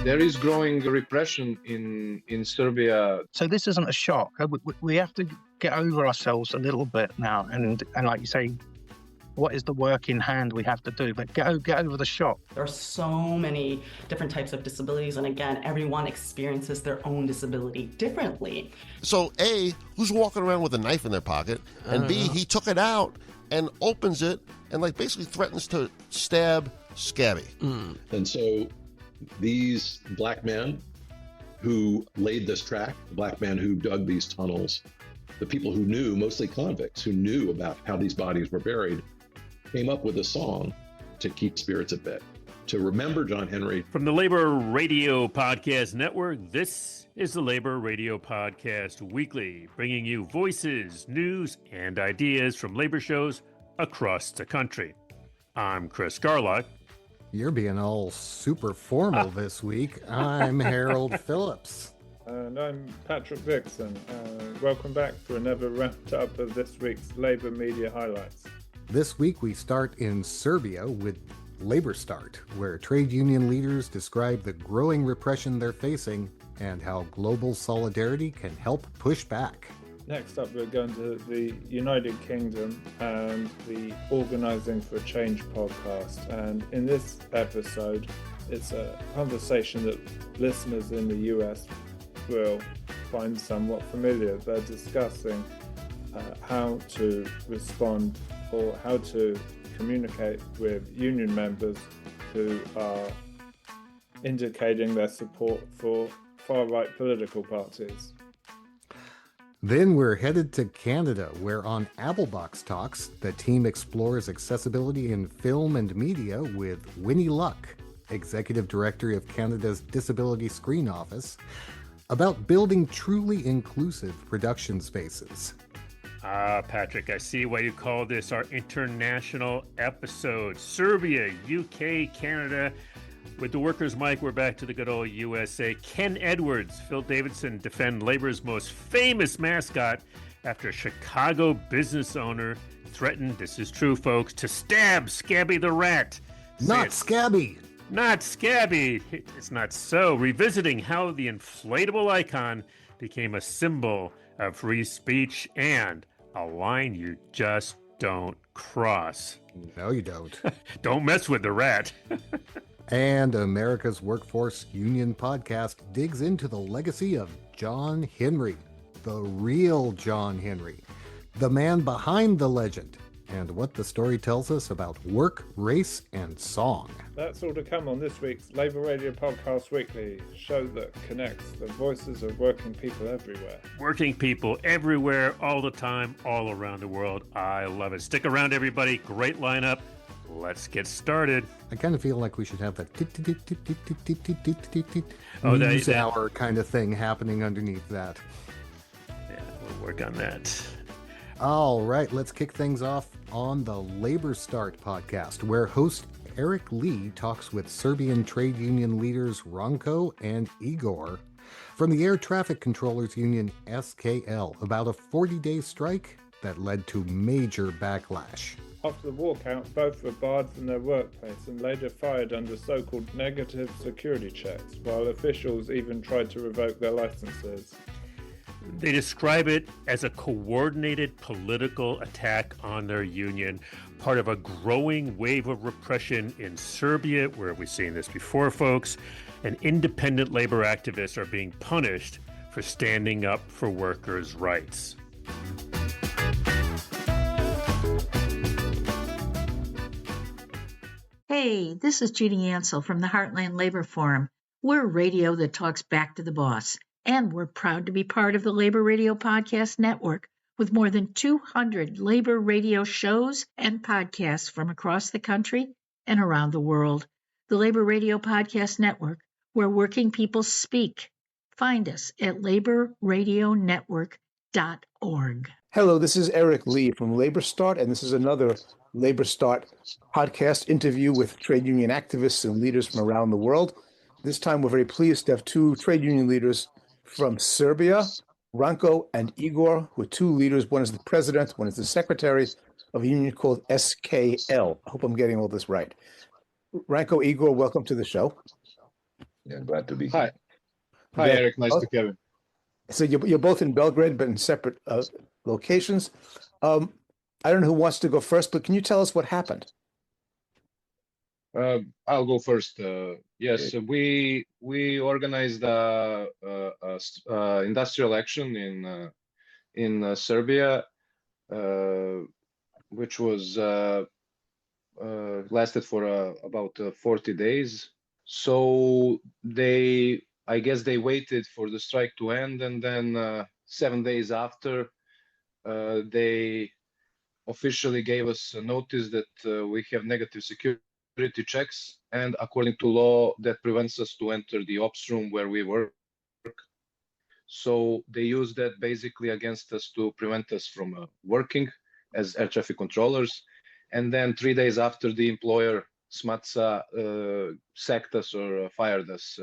There is growing repression in Serbia. So this isn't a shock. We have to get over ourselves a little bit now, and like you say, what is the work in hand we have to do? But get over the shock. There are so many different types of disabilities, and again, everyone experiences their own disability differently. So A, who's walking around with a knife in their pocket, and B, he took it out and opens it and like basically threatens to stab Scabby. And so these black men who laid this track, the black men who dug these tunnels, the people who knew, mostly convicts, who knew about how these bodies were buried, came up with a song to keep spirits at bay, to remember John Henry. From the Labor Radio Podcast Network, this is the Labor Radio Podcast Weekly, bringing you voices, news, and ideas from labor shows across the country. I'm Chris Garlock. You're being all super formal this week. I'm Harold Phillips. And I'm Patrick Dixon. Welcome back to another wrap-up of this week's Labour Media Highlights. This week we start in Serbia with LabourStart, where trade union leaders describe the growing repression they're facing and how global solidarity can help push back. Next up, we're going to the United Kingdom and the Organising for Change podcast. And in this episode, it's a conversation that listeners in the US will find somewhat familiar. They're discussing how to respond or how to communicate with union members who are indicating their support for far-right political parties. Then we're headed to Canada, where on Applebox Talks, the team explores accessibility in film and media with Winnie Luk, Executive Director of Canada's Disability Screen Office, about building truly inclusive production spaces. Patrick, I see why you call this our international episode. Serbia, UK, Canada. With the workers' mic, we're back to the good old USA. Ken Edwards, Phil Davidson defend Labor's most famous mascot after a Chicago business owner threatened, this is true, folks, to stab Scabby the Rat. Not Scabby! Not Scabby! It's not so. Revisiting how the inflatable icon became a symbol of free speech and a line you just don't cross. No, you don't. Don't mess with the rat. And America's Workforce Union podcast digs into the legacy of John Henry, the real John Henry, the man behind the legend, and what the story tells us about work, race, and song. That's all to come on this week's Labour Radio Podcast Weekly, show that connects the voices of working people everywhere. Working people everywhere, all the time, all around the world. I love it. Stick around, everybody. Great lineup. Let's get started. I kind of feel like we should have that news hour kind of thing happening underneath that. Yeah, we'll work on that. All right, let's kick things off on the LabourStart podcast, where host Eric Lee talks with Serbian trade union leaders Ranko and Igor from the Air Traffic Controllers Union SKL about a 40-day strike that led to major backlash. After the walkout, both were barred from their workplace and later fired under so-called negative security checks, while officials even tried to revoke their licenses. They describe it as a coordinated political attack on their union, part of a growing wave of repression in Serbia, where we've seen this before, folks, and independent labor activists are being punished for standing up for workers' rights. Hey, this is Judy Ansell from the Heartland Labor Forum. We're radio that talks back to the boss, and we're proud to be part of the Labor Radio Podcast Network with more than 200 labor radio shows and podcasts from across the country and around the world. The Labor Radio Podcast Network, where working people speak. Find us at laborradionetwork.org. Hello, this is Eric Lee from LabourStart, and this is another LabourStart podcast interview with trade union activists and leaders from around the world. This time, we're very pleased to have two trade union leaders from Serbia, Ranko and Igor, who are two leaders. One is the president, one is the secretary of a union called SKL. I hope I'm getting all this right. Ranko, Igor, welcome to the show. Yeah, glad to be Hi. here. Hi, Eric. Nice to have you. So you're both in Belgrade, but in separate locations. I don't know who wants to go first, but can you tell us what happened? I'll go first. Yes, we organized industrial action in Serbia, which was lasted for about 40 days. So I guess they waited for the strike to end, and then 7 days after, they officially gave us a notice that we have negative security checks, and according to law, that prevents us to enter the ops room where we work. So they used that basically against us to prevent us from working as air traffic controllers. And then 3 days after, the employer Smatsa sacked us or fired us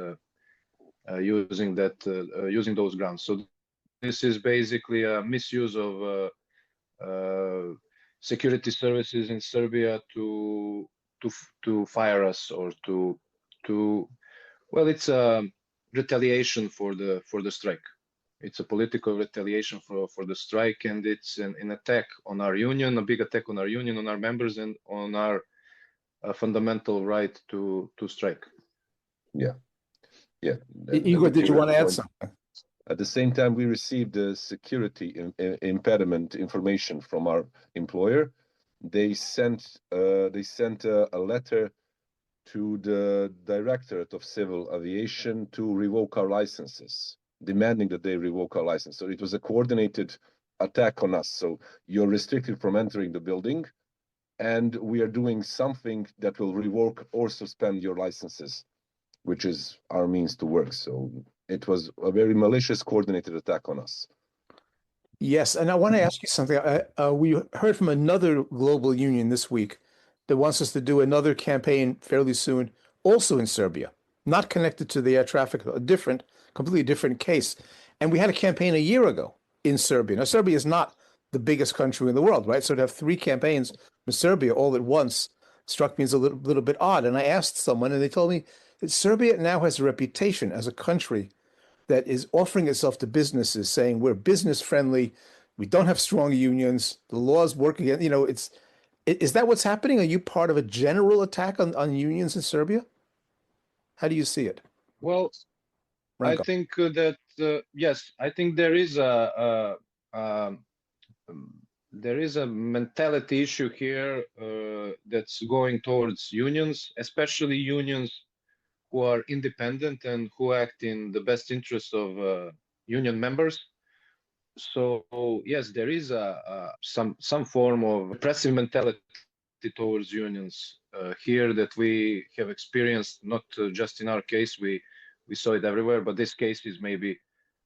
using those grounds. So this is basically a misuse of security services in Serbia to fire us or well, it's a retaliation for the strike. It's a political retaliation for the strike, and it's an attack on our union, a big attack on our union, on our members, and on our fundamental right to strike. Yeah. Igor, did you want to add something? At the same time, we received the security impediment information from our employer. They sent a letter to the Directorate of Civil Aviation to revoke our licenses, demanding that they revoke our license. So it was a coordinated attack on us. So you're restricted from entering the building, and we are doing something that will revoke or suspend your licenses, which is our means to work. So it was a very malicious, coordinated attack on us. Yes, and I want to ask you something. We heard from another global union this week that wants us to do another campaign fairly soon, also in Serbia, not connected to the air traffic, a completely different case. And we had a campaign a year ago in Serbia. Now, Serbia is not the biggest country in the world, right? So to have 3 campaigns from Serbia all at once struck me as a little bit odd. And I asked someone, and they told me that Serbia now has a reputation as a country that is offering itself to businesses, saying we're business friendly, we don't have strong unions, the laws work again. Is that what's happening? Are you part of a general attack on unions in Serbia? How do you see it? Well, Ranko. I think that yes, I think there is a mentality issue here that's going towards unions, especially unions who are independent and who act in the best interest of union members. So yes, there is some form of repressive mentality towards unions here that we have experienced, not just in our case. We saw it everywhere, but this case is maybe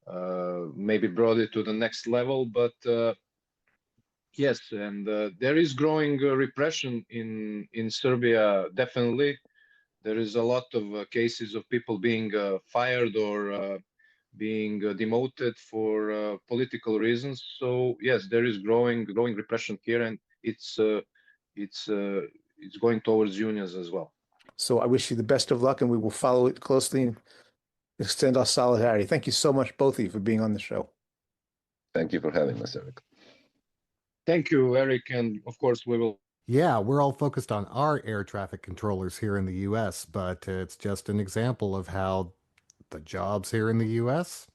brought it to the next level. But yes, and there is growing repression in Serbia. Definitely, there is a lot of cases of people being fired or being demoted for political reasons. So yes, there is growing repression here, and it's going towards unions as well. So I wish you the best of luck, and we will follow it closely and extend our solidarity. Thank you so much, both of you, for being on the show. Thank you for having us, Eric. Thank you, Eric, and of course we will. Yeah, we're all focused on our air traffic controllers here in the U.S., but it's just an example of how the jobs here in the U.S.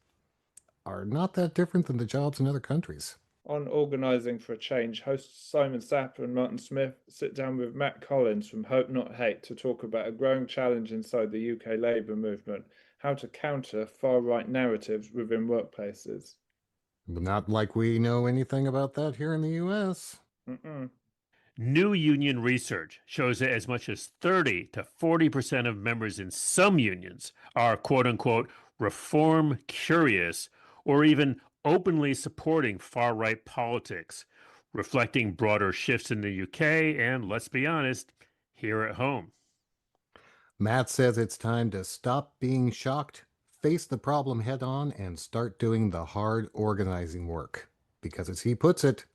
are not that different than the jobs in other countries. On Organising for a Change, hosts Simon Sapper and Martin Smith sit down with Matt Collins from Hope Not Hate to talk about a growing challenge inside the UK Labour movement, how to counter far-right narratives within workplaces. Not like we know anything about that here in the U.S. New union research shows that as much as 30 to 40% of members in some unions are quote-unquote reform curious or even openly supporting far-right politics, reflecting broader shifts in the UK and, let's be honest, here at home. Matt says it's time to stop being shocked, face the problem head on, and start doing the hard organizing work. Because as he puts it,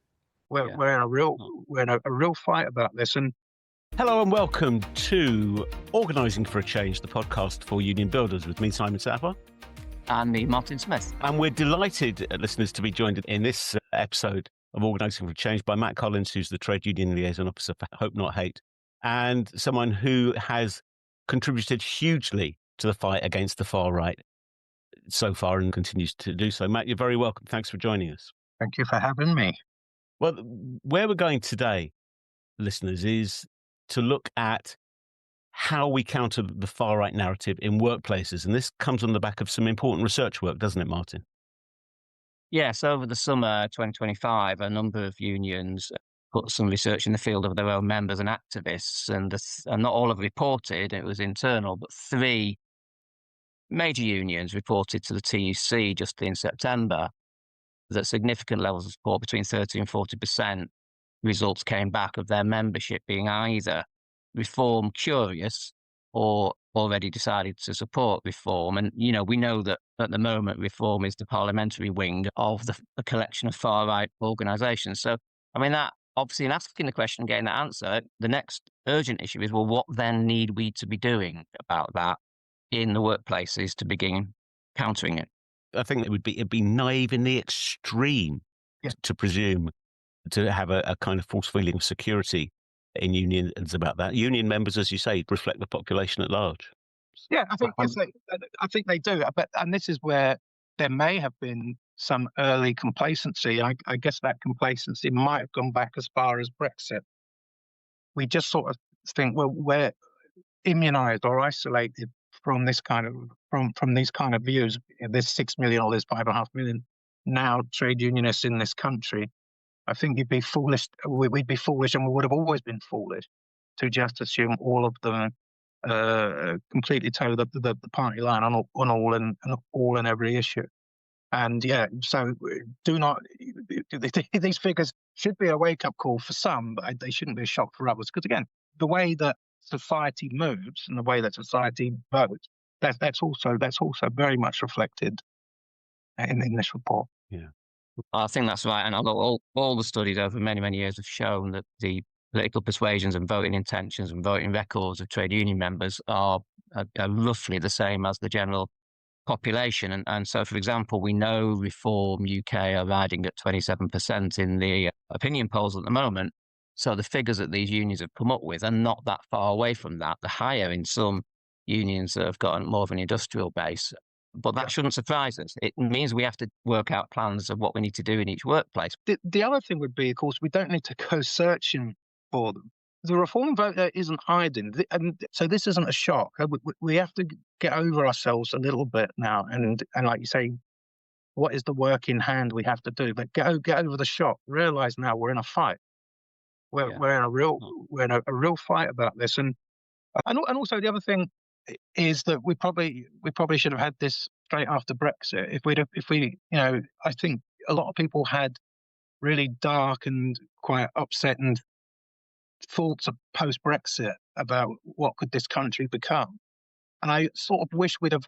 We're in a real fight about this, and Hello and welcome to Organising for a Change, the podcast for union builders with me, Simon Sapper. And me, Martin Smith. And we're delighted, listeners, to be joined in this episode of Organising for a Change by Matt Collins, who's the Trade Union Liaison Officer for Hope Not Hate, and someone who has contributed hugely to the fight against the far right so far and continues to do so. Matt, you're very welcome. Thanks for joining us. Thank you for having me. Well, where we're going today, listeners, is to look at how we counter the far right narrative in workplaces. And this comes on the back of some important research work, doesn't it, Martin? Yes, over the summer 2025, a number of unions put some research in the field of their own members and activists, and not all have reported, it was internal, but 3 major unions reported to the TUC just in September that significant levels of support, between 30 and 40%, results came back of their membership being either reform curious or already decided to support reform. And, you know, we know that at the moment, reform is the parliamentary wing of the collection of far-right organisations. So, I mean, that obviously, in asking the question and getting the answer, the next urgent issue is, well, what then need we to be doing about that in the workplaces to begin countering it? I think it'd be naive in the extreme to presume to have a kind of false feeling of security in unions about that. Union members, as you say, reflect the population at large. Yeah, I think they do. And this is where there may have been some early complacency. I guess that complacency might have gone back as far as Brexit. We just sort of think, well, we're immunised or isolated from this kind of from these kind of views. There's 6 million or there's 5.5 million now trade unionists in this country. I think you'd be foolish. We'd be foolish, and we would have always been foolish to just assume all of them completely toe the party line on all and every issue. And yeah, so do not. These figures should be a wake-up call for some, but they shouldn't be a shock for others. Because again, the way that society moves and the way that society votes, that's also very much reflected in this report. Yeah. I think that's right. And all the studies over many, many years have shown that the political persuasions and voting intentions and voting records of trade union members are roughly the same as the general population. And so, for example, we know Reform UK are riding at 27% in the opinion polls at the moment. So the figures that these unions have come up with are not that far away from that. They're higher in some unions that have got more of an industrial base. But that shouldn't surprise us. It means we have to work out plans of what we need to do in each workplace. The other thing would be, of course, we don't need to go searching for them. The reform voter isn't hiding. And so this isn't a shock. We have to get over ourselves a little bit now. And like you say, what is the work in hand we have to do? But get over the shock. Realise now we're in a fight. We're in a real fight about this. And also the other thing is that we probably should have had this straight after Brexit. If we I think a lot of people had really dark and quite upsetting thoughts of post-Brexit about what could this country become. And I sort of wish we'd have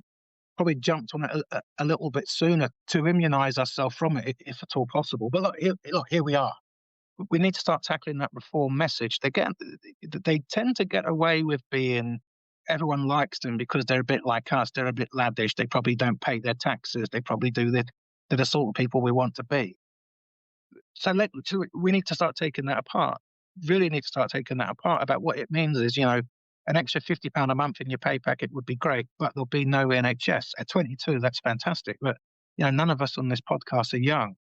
probably jumped on it a little bit sooner to immunise ourselves from it, if at all possible. But look, here we are. We need to start tackling that reform message. They tend to get away with being, everyone likes them because they're a bit like us. They're a bit laddish. They probably don't pay their taxes. They probably do that. They're the sort of people we want to be. So we need to start taking that apart. Really need to start taking that apart about what it means is, an extra £50 a month in your pay packet would be great, but there'll be no NHS. At 22, that's fantastic. But, none of us on this podcast are young.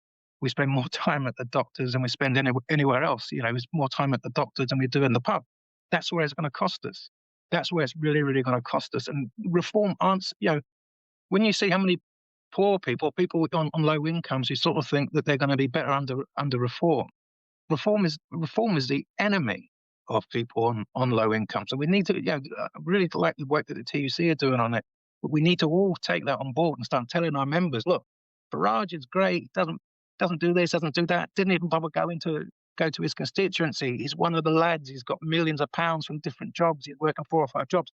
We spend more time at the doctors than we spend anywhere else. It's more time at the doctors than we do in the pub. That's where it's going to cost us. That's where it's really, really going to cost us. And reform when you see how many poor people on low incomes who sort of think that they're going to be better under reform. Reform is the enemy of people on low income. So we need to, really like the work that the TUC are doing on it. But we need to all take that on board and start telling our members, look, Farage is great, doesn't do this, doesn't do that, didn't even bother go to his constituency. He's one of the lads. He's got millions of pounds from different jobs. He's working 4 or 5 jobs.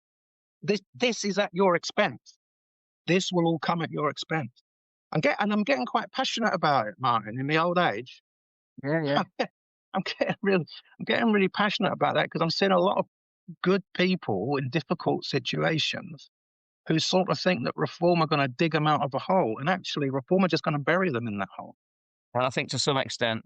This is at your expense. This will all come at your expense. I'm getting quite passionate about it, Martin, in my old age. Yeah. I'm getting really passionate about that because I'm seeing a lot of good people in difficult situations who sort of think that reform are going to dig them out of a hole, and actually reform are just going to bury them in that hole. And I think to some extent,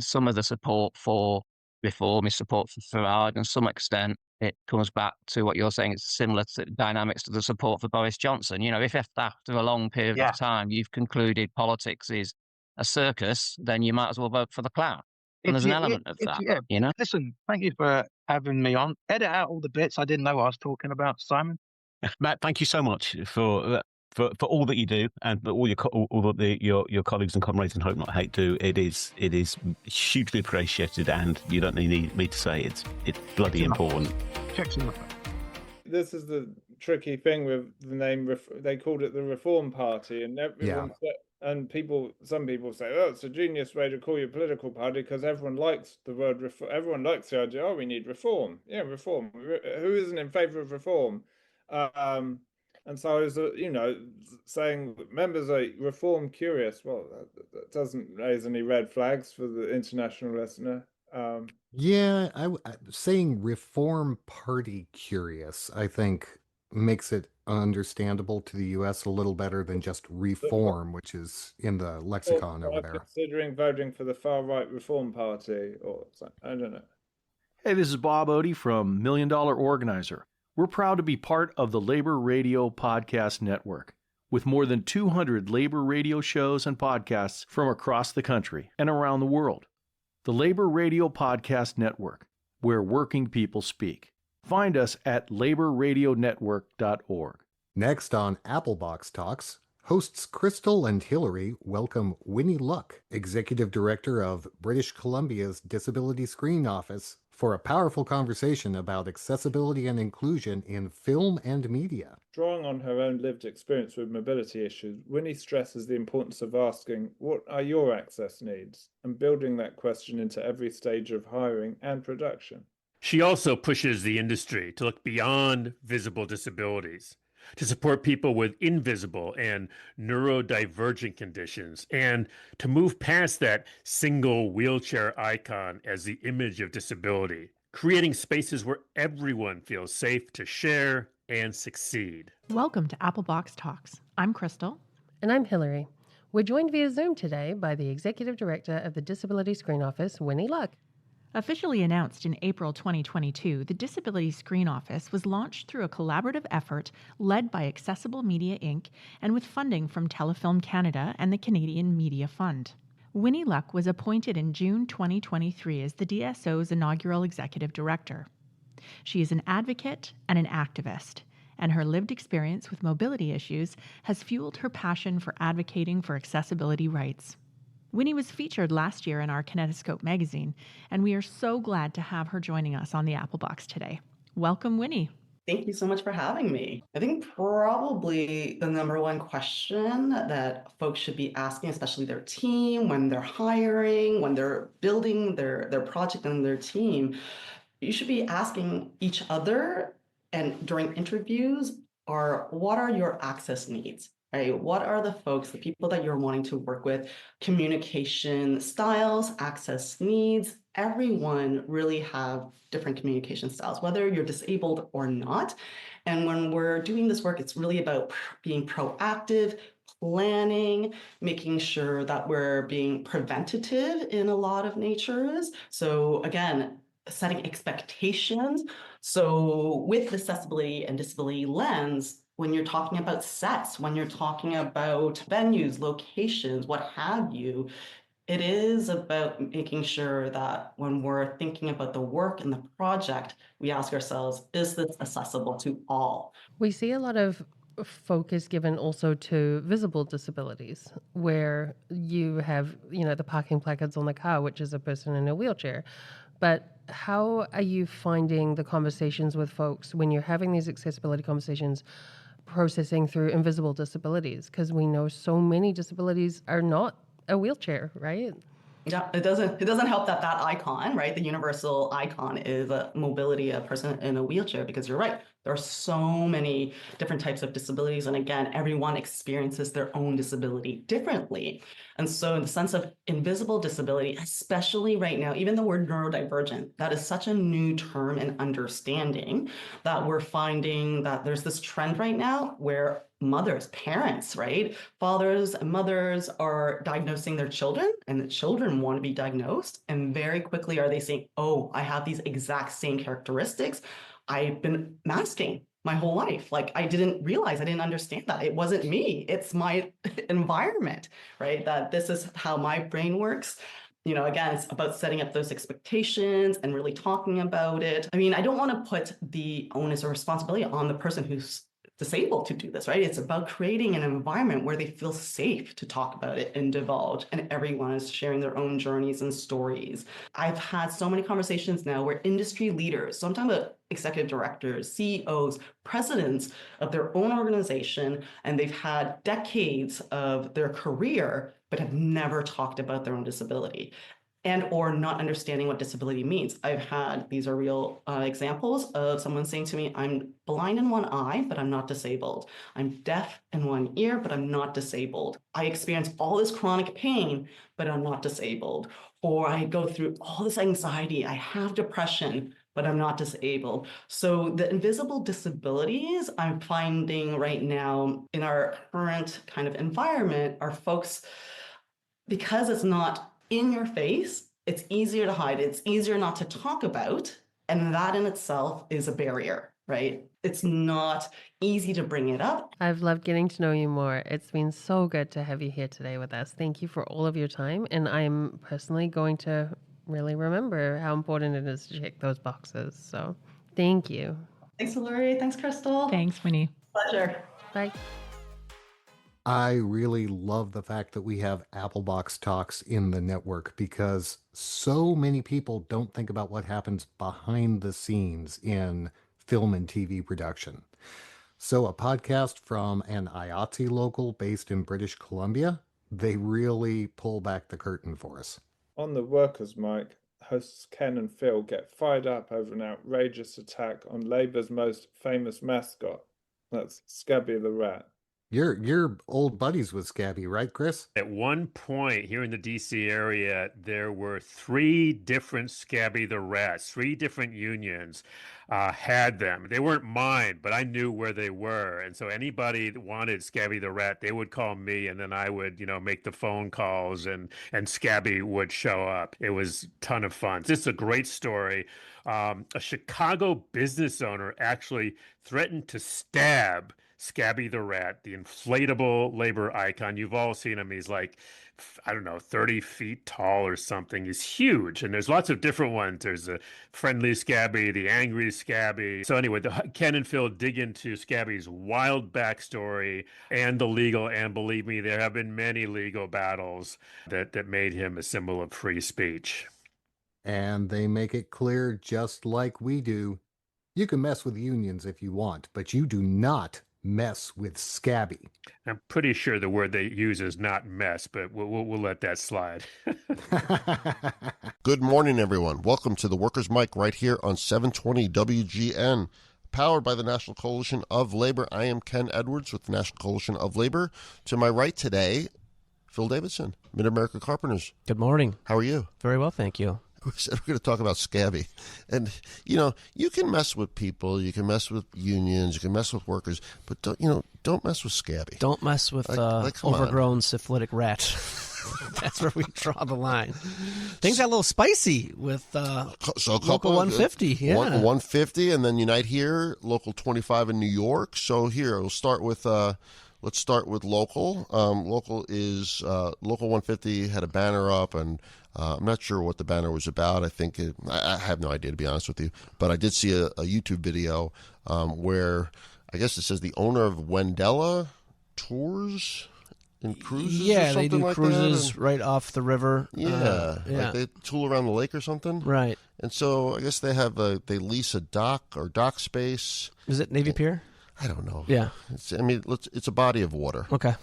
some of the support for reform is support for Farage, and to some extent it comes back to what you're saying. It's similar to dynamics to the support for Boris Johnson. If after a long period of time you've concluded politics is a circus, then you might as well vote for the clown. And there's an element of that, Listen, thank you for having me on. Edit out all the bits I didn't know I was talking about, Simon. Matt, thank you so much for all that you do and for all your colleagues and comrades in Hope Not Hate do. It is hugely appreciated, and you don't need me to say it's bloody important. This is the tricky thing with the name. They called it the Reform Party, and everyone and some people say, "Oh, it's a genius way to call your political party because everyone likes the word reform. Everyone likes the idea. Oh, we need reform. Yeah, reform. Who isn't in favour of reform?" And so I was, saying members are reform curious. Well, that doesn't raise any red flags for the international listener. Saying reform party curious, I think, makes it understandable to the U.S. a little better than just reform, which is in the lexicon over there. Considering voting for the far-right Reform Party, or I don't know. Hey, this is Bob Odie from $1 Million Organizer. We're proud to be part of the Labor Radio Podcast Network, with more than 200 labor radio shows and podcasts from across the country and around the world. The Labor Radio Podcast Network, where working people speak. Find us at LabourRadioNetwork.org. Next on Applebox Talks, hosts Crystal and Hillary welcome Winnie Luk, Executive Director of British Columbia's Disability Screen Office, for a powerful conversation about accessibility and inclusion in film and media. Drawing on her own lived experience with mobility issues, Winnie stresses the importance of asking, what are your access needs? And building that question into every stage of hiring and production. She also pushes the industry to look beyond visible disabilities, to support people with invisible and neurodivergent conditions, and to move past that single wheelchair icon as the image of disability, creating spaces where everyone feels safe to share and succeed. Welcome to Applebox Talks. I'm Crystal. And I'm Hillary. We're joined via Zoom today by the Executive Director of the Disability Screen Office, Winnie Luk. Officially announced in April 2022, the Disability Screen Office was launched through a collaborative effort led by Accessible Media Inc. and with funding from Telefilm Canada and the Canadian Media Fund. Winnie Luk was appointed in June 2023 as the DSO's inaugural Executive Director. She is an advocate and an activist, and her lived experience with mobility issues has fueled her passion for advocating for accessibility rights. Winnie was featured last year in our Kinetoscope magazine, and we are so glad to have her joining us on the Applebox today. Welcome, Winnie. Thank you so much for having me. I think probably the number one question that folks should be asking, especially their team, when they're hiring, when they're building their project and their team, you should be asking each other and during interviews are, what are your access needs? Right? What are the people that you're wanting to work with? Communication styles, access needs. Everyone really have different communication styles, whether you're disabled or not. And when we're doing this work, it's really about being proactive, planning, making sure that we're being preventative in a lot of natures. So again, setting expectations. So with the accessibility and disability lens, when you're talking about sets, when you're talking about venues, locations, what have you, it is about making sure that when we're thinking about the work and the project, we ask ourselves, is this accessible to all? We see a lot of focus given also to visible disabilities, where you have, the parking placards on the car, which is a person in a wheelchair. But how are you finding the conversations with folks when you're having these accessibility conversations, processing through invisible disabilities? Because we know so many disabilities are not a wheelchair, right? Yeah, it doesn't help that icon, right? The universal icon is a mobility, a person in a wheelchair, because you're right. There are so many different types of disabilities. And again, everyone experiences their own disability differently. And so in the sense of invisible disability, especially right now, even the word neurodivergent, that is such a new term and understanding that we're finding that there's this trend right now where mothers, parents, right? Fathers and mothers are diagnosing their children, and the children want to be diagnosed. And very quickly are they saying, oh, I have these exact same characteristics. I've been masking my whole life. Like, I didn't realize, I didn't understand that. It wasn't me, it's my environment, right? That this is how my brain works. You know, again, it's about setting up those expectations and really talking about it. I mean, I don't want to put the onus or responsibility on the person who's disabled to do this, right? It's about creating an environment where they feel safe to talk about it and divulge, and everyone is sharing their own journeys and stories. I've had so many conversations now where industry leaders, so I'm talking about executive directors, CEOs, presidents of their own organization, and they've had decades of their career, but have never talked about their own disability and or not understanding what disability means. I've had, these are real examples of someone saying to me, I'm blind in one eye, but I'm not disabled. I'm deaf in one ear, but I'm not disabled. I experience all this chronic pain, but I'm not disabled. Or I go through all this anxiety, I have depression, but I'm not disabled. So the invisible disabilities I'm finding right now in our current kind of environment are folks, because it's not in your face, it's easier to hide, it's easier not to talk about, and that in itself is a barrier, right? It's not easy to bring it up. I've loved getting to know you more. It's been so good to have you here today with us. Thank you for all of your time, and I'm personally going to really remember how important it is to check those boxes. So thank you. Thanks, Hilary. Thanks, Crystal. Thanks, Winnie. Pleasure. Bye. I really love the fact that we have Apple Box Talks in the network, because so many people don't think about what happens behind the scenes in film and TV production. So a podcast from an IATSE local based in British Columbia, they really pull back the curtain for us. On the Workers' Mic, hosts Ken and Phil get fired up over an outrageous attack on Labour's most famous mascot. That's Scabby the Rat. You're old buddies with Scabby, right, Chris? At one point here in the DC area, there were 3 different Scabby the Rats, 3 different unions had them. They weren't mine, but I knew where they were. And so anybody that wanted Scabby the Rat, they would call me, and then I would, make the phone calls, and Scabby would show up. It was a ton of fun. This is a great story. A Chicago business owner actually threatened to stab Scabby the Rat, the inflatable labor icon. You've all seen him. He's like, 30 feet tall or something. He's huge. And there's lots of different ones. There's the friendly Scabby, the angry Scabby. So anyway, Ken and Phil dig into Scabby's wild backstory and the legal, and believe me, there have been many legal battles that made him a symbol of free speech. And they make it clear, just like we do, you can mess with unions if you want, but you do not mess with Scabby. I'm pretty sure the word they use is not mess, but we'll let that slide. Good morning, everyone. Welcome to the Workers' Mic right here on 720 WGN, powered by the National Coalition of Labor. I am Ken Edwards with the National Coalition of Labor. To my right today, Phil Davidson, Mid-America Carpenters. Good morning. How are you? Very well, thank you. We said we're going to talk about Scabby. And, you can mess with people, you can mess with unions, you can mess with workers, but don't mess with Scabby. Don't mess with overgrown syphilitic rat. That's where we draw the line. Things got a little spicy with Local 150. Yeah. 150, and then Unite Here, Local 25 in New York. So here, we'll start with... Let's start with local. Local is Local 150 had a banner up, and I'm not sure what the banner was about. I have no idea, to be honest with you. But I did see a YouTube video where I guess it says the owner of Wendella Tours and Cruises. Yeah, or something they do like cruises that. right off the river. Yeah, like they tool around the lake or something. Right. And so I guess they lease a dock or dock space. Is it Navy Pier? I don't know. Yeah. It's a body of water. Okay.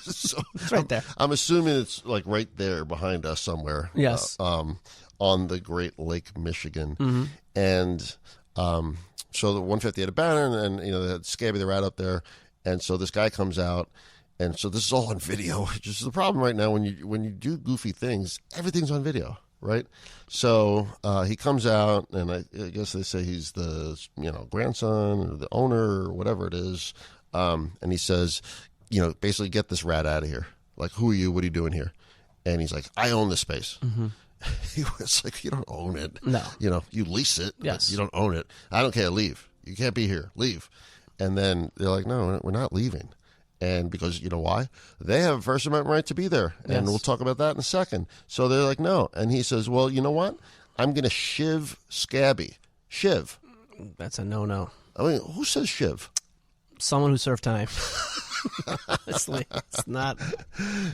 So it's right there. I'm assuming it's like right there behind us somewhere. Yes. On the Great Lake, Michigan. Mm-hmm. And So the 150 had a banner, and they had Scabby the Rat up there, and so this guy comes out, and so this is all on video. Which is the problem right now when you do goofy things, everything's on video, right? So he comes out, and I guess they say he's the grandson or the owner or whatever it is, and he says, basically get this rat out of here. Like, who are you? What are you doing here? And he's like, I own this space. Mm-hmm. He was like, you don't own it. No. You lease it. Yes. You don't own it. I don't care. Leave. You can't be here. Leave. And then they're like, no, we're not leaving. And because, you know why? They have a First Amendment right to be there. And Yes. we'll talk about that in a second. So they're like, no. And he says, well, you know what? I'm going to shiv Scabby. Shiv. That's a no-no. I mean, who says shiv? Someone who served time. Honestly, it's not.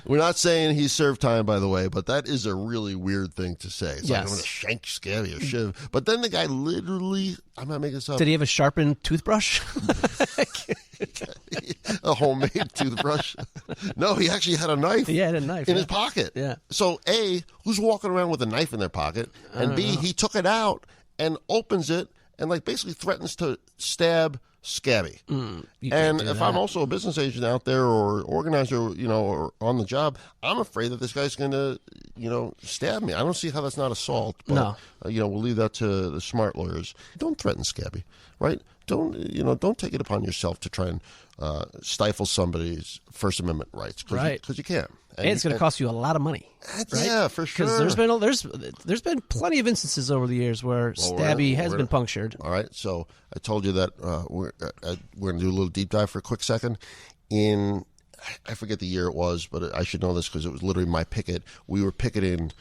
We're not saying he served time, by the way, but that is a really weird thing to say. It's like, Yes. I'm going to shank Scabby or shiv. But then the guy literally, I'm not making this up. Did he have a sharpened toothbrush? A homemade toothbrush? No, he actually had a knife. He had a knife in his pocket. Yeah. So A, who's walking around with a knife in their pocket? And B, he took it out and opens it and basically threatens to stab Scabby. And if I'm also a business agent out there or organizer, or on the job, I'm afraid that this guy's going to, stab me. I don't see how that's not assault. But, No. We'll leave that to the smart lawyers. Don't threaten Scabby, right? Don't take it upon yourself to try and stifle somebody's First Amendment rights. Right. Because you can't. And it's going to cost you a lot of money. Right? Yeah, for sure. Because there's been plenty of instances over the years where Scabby has been punctured. All right. So I told you that we're going to do a little deep dive for a quick second. I forget the year it was, but I should know this because it was literally my picket. We were picketing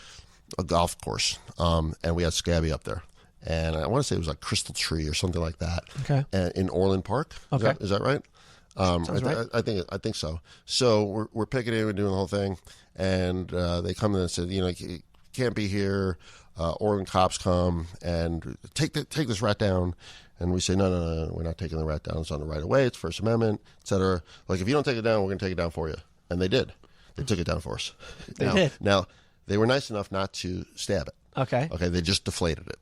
a golf course, and we had Scabby up there. And I want to say it was like Crystal Tree or something like that. Okay. In Orland Park. Okay. Is that right? Right. I think so. So we're picketing, we're doing the whole thing, and they come in and said, you can't be here. Orland cops come and take this rat down, and we say, no, we're not taking the rat down. It's on the right of way. It's First Amendment, etc. Like, if you don't take it down, we're going to take it down for you. And they did. They took it down for us. They did. Now they were nice enough not to stab it. Okay. Okay. They just deflated it,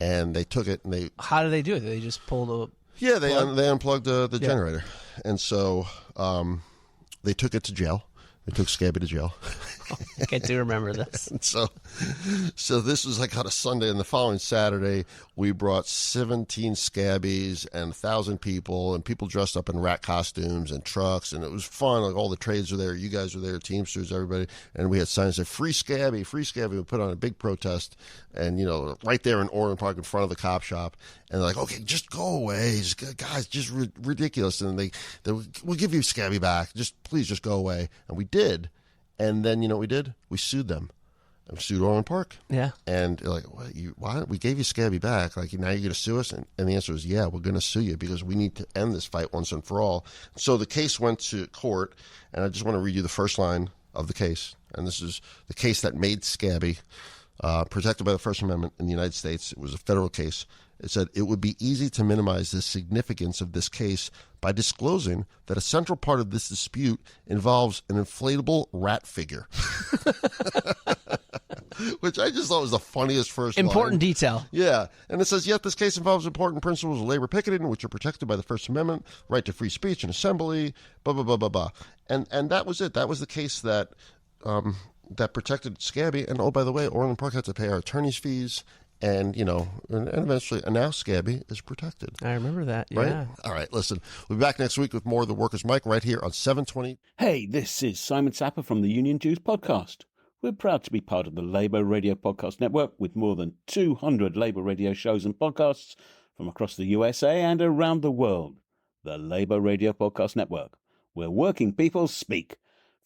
and they took it and they. How did they do it? They just pulled a. Yeah, they unplugged the generator, and so they took it to jail. They took Scabby to jail. I do remember this. And so this was like on a Sunday, and the following Saturday we brought 17 Scabbies and 1,000 people, and people dressed up in rat costumes and trucks, and it was fun. Like, all the trades were there, you guys were there, Teamsters, everybody, and we had signs that free Scabby, free Scabby. We put on a big protest, and right there in Orland Park in front of the cop shop, and they're like, okay, just go away, guys, just ridiculous, and they we'll give you Scabby back, please just go away, and we did. And then, what we did? We sued them. We sued Orland Park. Yeah. And they're like, why? We gave you Scabby back. Like, now you're going to sue us? And the answer is, yeah, we're going to sue you because we need to end this fight once and for all. So the case went to court, and I just want to read you the first line of the case. And this is the case that made Scabby protected by the First Amendment in the United States. It was a federal case. It said, it would be easy to minimize the significance of this case by disclosing that a central part of this dispute involves an inflatable rat figure. Which I just thought was the funniest first Important line. detail. Yeah. And it says, yet this case involves important principles of labor picketing, which are protected by the First Amendment, right to free speech and assembly, blah, blah, blah, blah, blah. And that was it. That was the case that protected Scabby. And, oh, by the way, Orland Park had to pay our attorney's fees. And, and eventually, and now Scabby is protected. I remember that, yeah. Right? All right, listen. We'll be back next week with more of the Workers' Mic right here on 720. Hey, this is Simon Sapper from the Union Jews podcast. We're proud to be part of the Labour Radio Podcast Network with more than 200 Labour Radio shows and podcasts from across the USA and around the world. The Labour Radio Podcast Network, where working people speak.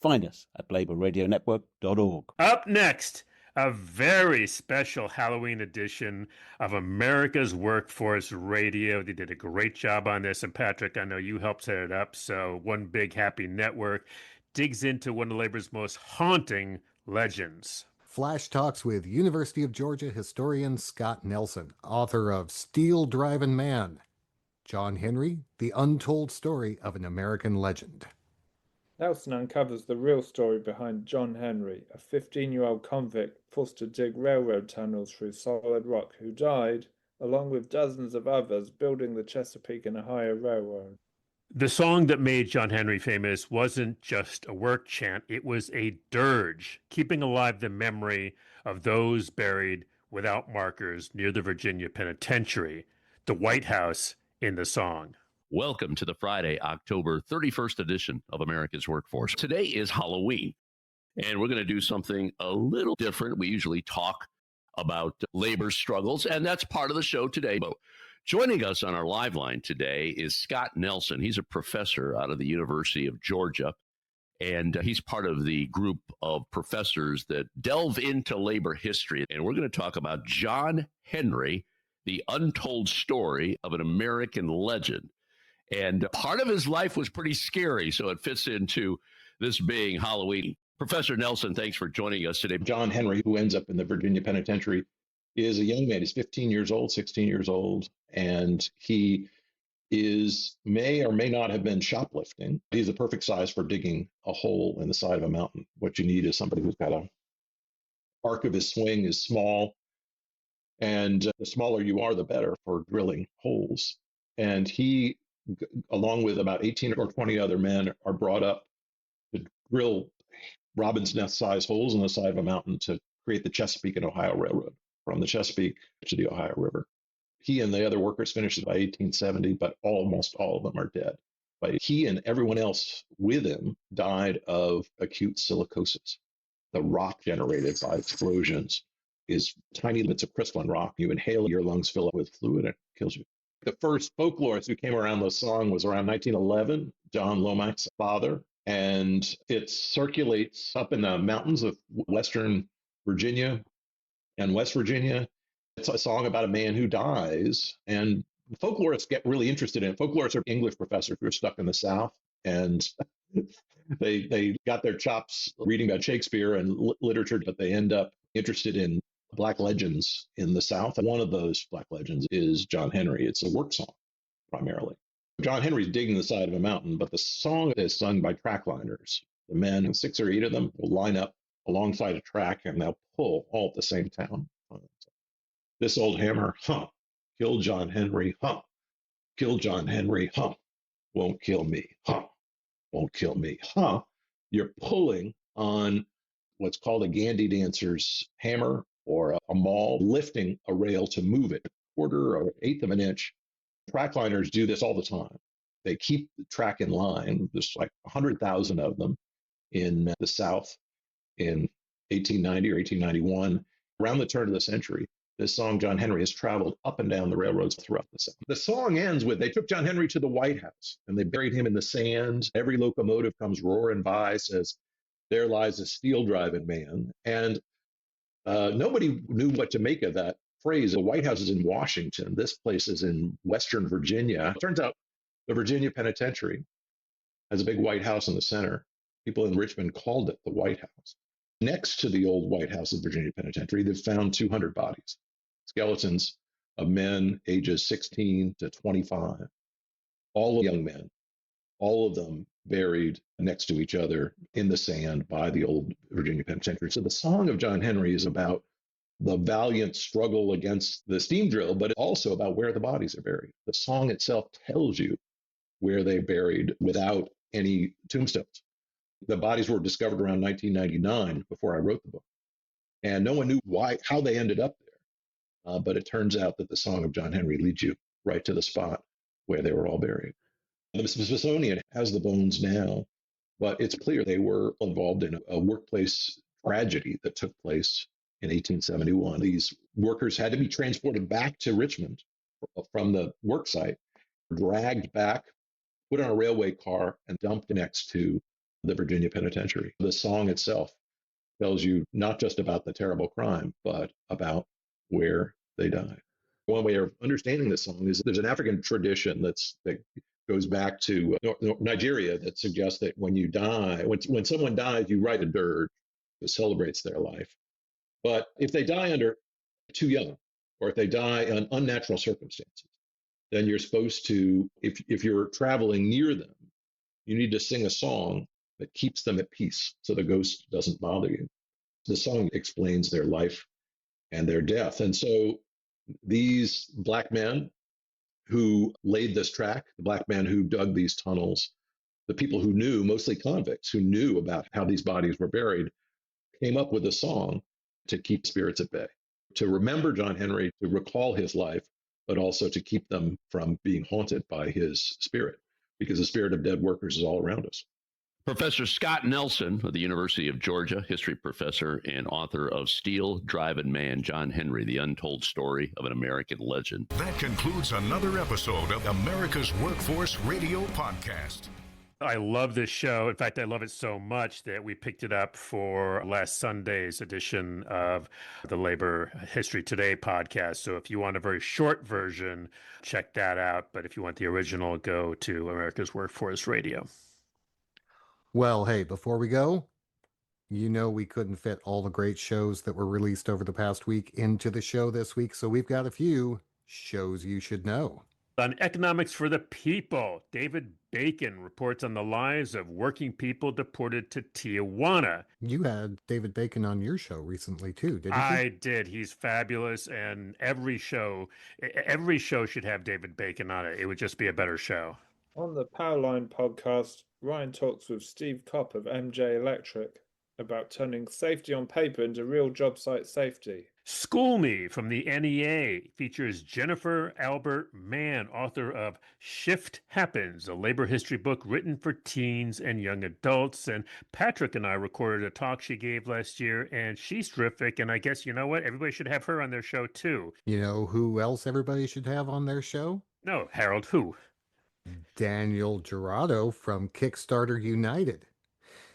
Find us at labourradionetwork.org. Up next, a very special Halloween edition of America's Workforce Radio. They did a great job on this. And Patrick, I know you helped set it up. So One Big Happy Network digs into one of Labor's most haunting legends. Flash Talks with University of Georgia historian Scott Nelson, author of Steel Driving Man, John Henry, The Untold Story of an American Legend. Nelson uncovers the real story behind John Henry, a 15-year-old convict forced to dig railroad tunnels through solid rock who died along with dozens of others, building the Chesapeake and Ohio Railroad. The song that made John Henry famous wasn't just a work chant, it was a dirge, keeping alive the memory of those buried without markers near the Virginia Penitentiary, the White House in the song. Welcome to the Friday, October 31st edition of America's Workforce. Today is Halloween, and we're going to do something a little different. We usually talk about labor struggles, and that's part of the show today. But joining us on our live line today is Scott Nelson. He's a professor out of the University of Georgia, and he's part of the group of professors that delve into labor history. And we're going to talk about John Henry, the untold story of an American legend. And part of his life was pretty scary, so it fits into this being Halloween. Professor Nelson, thanks for joining us today. John Henry, who ends up in the Virginia Penitentiary, is a young man. He's 15 years old, 16 years old, and he may or may not have been shoplifting. He's the perfect size for digging a hole in the side of a mountain. What you need is somebody who's got a arc of his swing is small, and the smaller you are, the better for drilling holes. And he, along with about 18 or 20 other men, are brought up to drill robin's nest size holes in the side of a mountain to create the Chesapeake and Ohio Railroad from the Chesapeake to the Ohio River. He and the other workers finished it by 1870, but almost all of them are dead. But he and everyone else with him died of acute silicosis. The rock generated by explosions is tiny bits of crystalline rock. You inhale, your lungs fill up with fluid, and it kills you. The first folklorist who came around the song was around 1911, John Lomax's father. And it circulates up in the mountains of Western Virginia and West Virginia. It's a song about a man who dies, and folklorists get really interested in it. Folklorists are English professors who are stuck in the South, and they got their chops reading about Shakespeare and literature, but they end up interested in Black legends in the South. And one of those Black legends is John Henry. It's a work song, primarily. John Henry's digging the side of a mountain, but the song is sung by trackliners. The men, 6 or 8 of them, will line up alongside a track and they'll pull all at the same time. This old hammer, kill John Henry, kill John Henry, won't kill me, won't kill me, You're pulling on what's called a Gandhi dancer's hammer or a maul, lifting a rail to move it, 1/4 or 1/8 of an inch. Trackliners do this all the time. They keep the track in line. There's like 100,000 of them in the South in 1890 or 1891. Around the turn of the century, this song, John Henry, has traveled up and down the railroads throughout the South. The song ends with, they took John Henry to the White House and they buried him in the sand. Every locomotive comes roaring by, says, there lies a steel driving man. And nobody knew what to make of that phrase. The White House is in Washington. This place is in Western Virginia. It turns out the Virginia Penitentiary has a big White House in the center. People in Richmond called it the White House. Next to the old White House of Virginia Penitentiary, they've found 200 bodies, skeletons of men ages 16 to 25, all young men, all of them buried next to each other in the sand by the old Virginia Penitentiary. So the song of John Henry is about the valiant struggle against the steam drill, but also about where the bodies are buried. The song itself tells you where they buried without any tombstones. The bodies were discovered around 1999 before I wrote the book. And no one knew how they ended up there. But it turns out that the song of John Henry leads you right to the spot where they were all buried. The Smithsonian has the bones now, but it's clear they were involved in a workplace tragedy that took place in 1871. These workers had to be transported back to Richmond from the work site, dragged back, put on a railway car, and dumped next to the Virginia Penitentiary. The song itself tells you not just about the terrible crime, but about where they died. One way of understanding this song is there's an African tradition that goes back to Nigeria that suggests that when you die, when someone dies, you write a dirge that celebrates their life. But if they die too young, or if they die in unnatural circumstances, then you're supposed to, if you're traveling near them, you need to sing a song that keeps them at peace so the ghost doesn't bother you. The song explains their life and their death. And so These black men who laid this track, the black men who dug these tunnels, the people who knew, mostly convicts, who knew about how these bodies were buried, came up with a song to keep spirits at bay, to remember John Henry, to recall his life, but also to keep them from being haunted by his spirit, because the spirit of dead workers is all around us. Professor Scott Nelson of the University of Georgia, history professor and author of Steel, Driving Man, John Henry, The Untold Story of an American Legend. That concludes another episode of America's Workforce Radio Podcast. I love this show. In fact, I love it so much that we picked it up for last Sunday's edition of the Labor History Today podcast. So if you want a very short version, check that out. But if you want the original, go to America's Workforce Radio. Well, hey, before we go, you know we couldn't fit all the great shows that were released over the past week into the show this week, so we've got a few shows you should know. On Economics for the People, David Bacon reports on the lives of working people deported to Tijuana. You had David Bacon on your show recently, too, didn't you? I did. He's fabulous, and every show should have David Bacon on it. It would just be a better show. On the Powerline podcast, Ryan talks with Steve Kopp of MJ Electric about turning safety on paper into real job site safety. School Me from the NEA features Jennifer Albert Mann, author of Shift Happens, a labor history book written for teens and young adults. And Patrick and I recorded a talk she gave last year, and she's terrific. And I guess, you know what? Everybody should have her on their show, too. You know who else everybody should have on their show? No, Harold, who? Daniel Gerardo from Kickstarter United.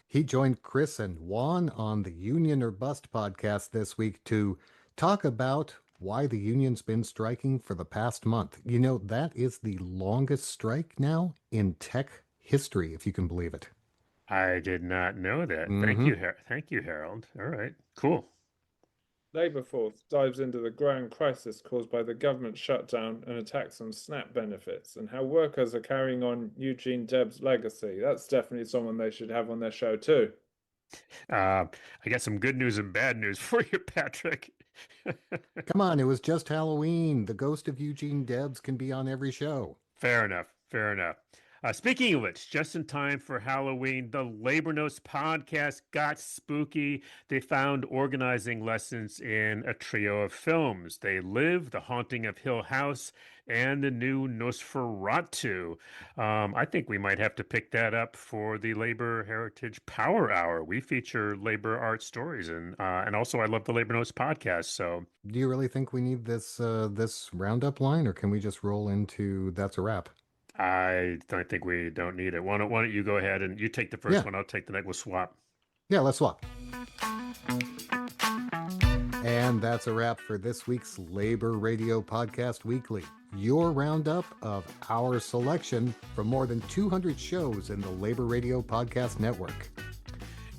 He joined Chris and Juan on the Union or Bust podcast this week to talk about why the union's been striking for the past month. You know, that is the longest strike now in tech history, if you can believe it. I did not know that. Thank you, Harold. All right, cool. Labour force dives into the growing crisis caused by the government shutdown and attacks on SNAP benefits, and how workers are carrying on Eugene Debs' legacy. That's definitely someone they should have on their show too. I got some good news and bad news for you, Patrick. Come on, it was just Halloween. The ghost of Eugene Debs can be on every show. Fair enough. Speaking of which, just in time for Halloween, the Labor Notes podcast got spooky. They found organizing lessons in a trio of films. They Live, The Haunting of Hill House, and the new Nosferatu. I think we might have to pick that up for the Labor Heritage Power Hour. We feature labor art stories, and also I love the Labor Notes podcast. So, do you really think we need this roundup line, or can we just roll into That's a Wrap? I think we don't need it. Why don't you go ahead and you take the first one? I'll take the next. We'll swap. Yeah, let's swap. And that's a wrap for this week's Labor Radio Podcast Weekly, your roundup of our selection from more than 200 shows in the Labor Radio Podcast Network.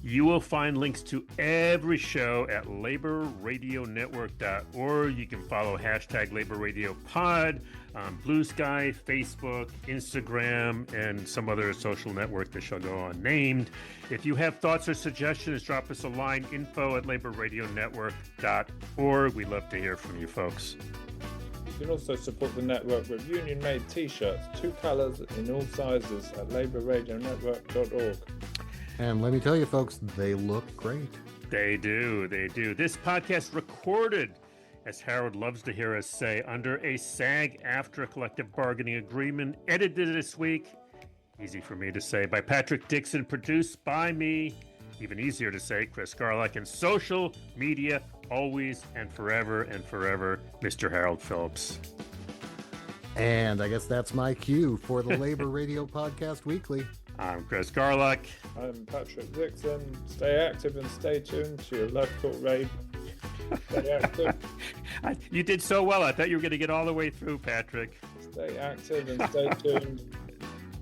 You will find links to every show at LabourRadioNetwork.org. You can follow hashtag LabourRadioPod on Blue Sky, Facebook, Instagram, and some other social network that shall go unnamed. If you have thoughts or suggestions, drop us a line, info@LabourRadioNetwork.org. We'd love to hear from you folks. You can also support the network with union-made t-shirts, 2 colors in all sizes at LabourRadioNetwork.org. And let me tell you, folks, they look great. They do. This podcast recorded, as Harold loves to hear us say, under a SAG-AFTRA collective bargaining agreement, edited this week, easy for me to say, by Patrick Dixon, produced by me, even easier to say, Chris Garlock, and social media, always and forever, Mr. Harold Phillips. And I guess that's my cue for the Labor Radio Podcast Weekly. I'm Chris Garlock. I'm Patrick Dixon. Stay active and stay tuned to your local raid. Stay active. You did so well. I thought you were going to get all the way through, Patrick. Stay active and stay tuned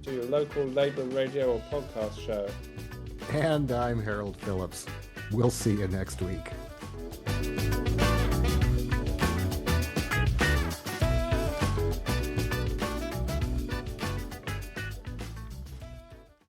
to your local Labor Radio or podcast show. And I'm Harold Phillips. We'll see you next week.